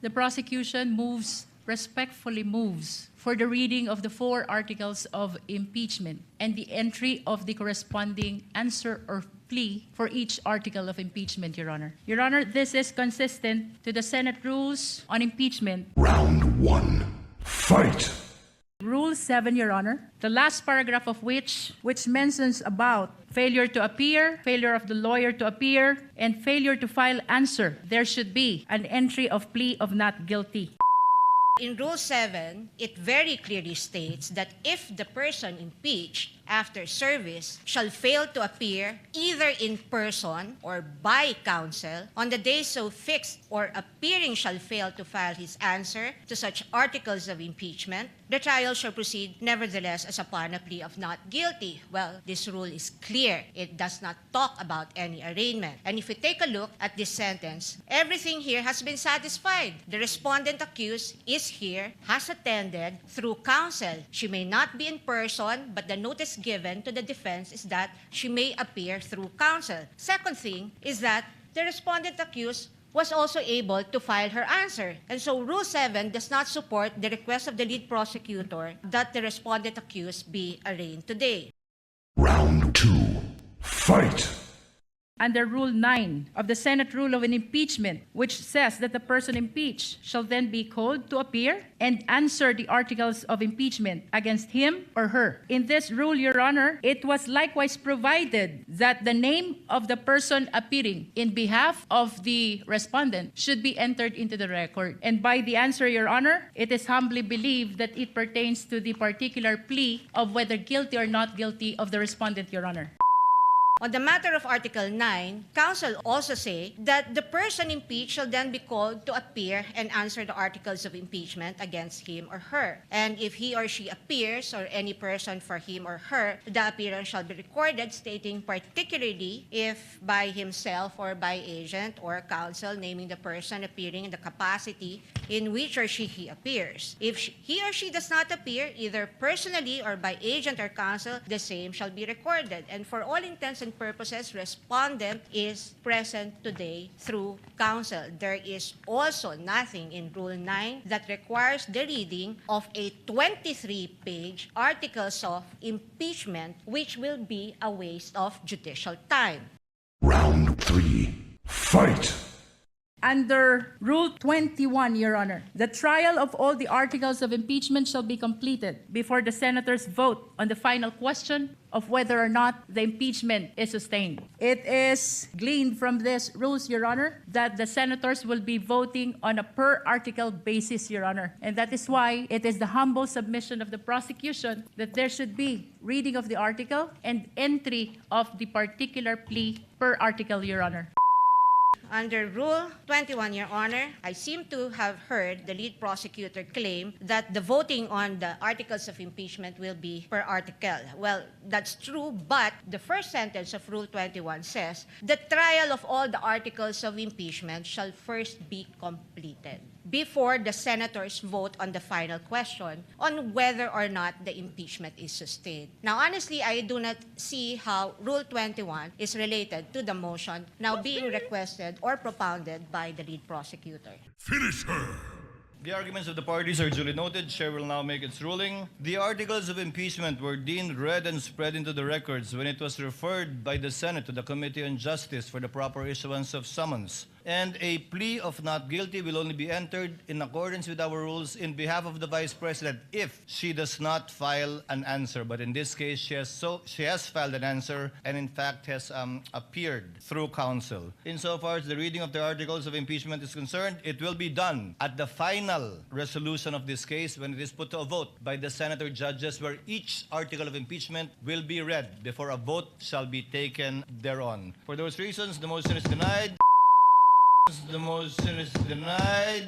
the prosecution respectfully moves for the reading of the 4 articles of impeachment and the entry of the corresponding answer or plea for each article of impeachment, Your Honor. Your Honor, this is consistent to the Senate rules on impeachment. Round 1. Fight! Rule 7, Your Honor, the last paragraph of which mentions about failure to appear, failure of the lawyer to appear, and failure to file answer. There should be an entry of plea of not guilty. In Rule 7, it very clearly states that if the person impeached after service shall fail to appear either in person or by counsel on the day so fixed, or appearing shall fail to file his answer to such articles of impeachment, the trial shall proceed nevertheless as upon a plea of not guilty. Well, this rule is clear. It does not talk about any arraignment. And if we take a look at this sentence, everything here has been satisfied. The respondent accused is here, has attended through counsel. She may not be in person, but the notice given to the defense is that she may appear through counsel. Second thing is that the respondent accused was also able to file her answer. And so Rule 7 does not support the request of the lead prosecutor that the respondent accused be arraigned today. Round 2. Fight! Under Rule 9 of the Senate Rule of an Impeachment, which says that the person impeached shall then be called to appear and answer the articles of impeachment against him or her. In this rule, Your Honor, it was likewise provided that the name of the person appearing in behalf of the respondent should be entered into the record. And by the answer, Your Honor, it is humbly believed that it pertains to the particular plea of whether guilty or not guilty of the respondent, Your Honor. On the matter of Article 9, counsel also say that the person impeached shall then be called to appear and answer the articles of impeachment against him or her. And if he or she appears, or any person for him or her, the appearance shall be recorded, stating particularly if by himself or by agent or counsel, naming the person appearing in the capacity in which or he appears. If he or she does not appear, either personally or by agent or counsel, the same shall be recorded. And for all intents and purposes, respondent is present today through counsel. There is also nothing in Rule 9 that requires the reading of a 23-page articles of impeachment, which will be a waste of judicial time. Round 3. Fight! Under Rule 21, Your Honor, the trial of all the articles of impeachment shall be completed before the senators vote on the final question of whether or not the impeachment is sustained. It is gleaned from these rules, Your Honor, that the senators will be voting on a per-article basis, Your Honor. And that is why it is the humble submission of the prosecution that there should be reading of the article and entry of the particular plea per article, Your Honor. Under Rule 21, Your Honor, I seem to have heard the lead prosecutor claim that the voting on the articles of impeachment will be per article. Well, that's true, but the first sentence of Rule 21 says, the trial of all the articles of impeachment shall first be completed before the senators vote on the final question on whether or not the impeachment is sustained. Now, honestly, I do not see how Rule 21 is related to the motion now being requested or propounded by the lead prosecutor. Finish her! The arguments of the parties are duly noted. Chair will now make its ruling. The articles of impeachment were deemed read and spread into the records when it was referred by the Senate to the Committee on Justice for the proper issuance of summons. And a plea of not guilty will only be entered in accordance with our rules in behalf of the Vice President if she does not file an answer. But in this case, she has filed an answer and in fact has appeared through counsel. Insofar as the reading of the articles of impeachment is concerned, it will be done at the final resolution of this case when it is put to a vote by the senator judges, where each article of impeachment will be read before a vote shall be taken thereon. For those reasons, the motion is denied. The motion is denied.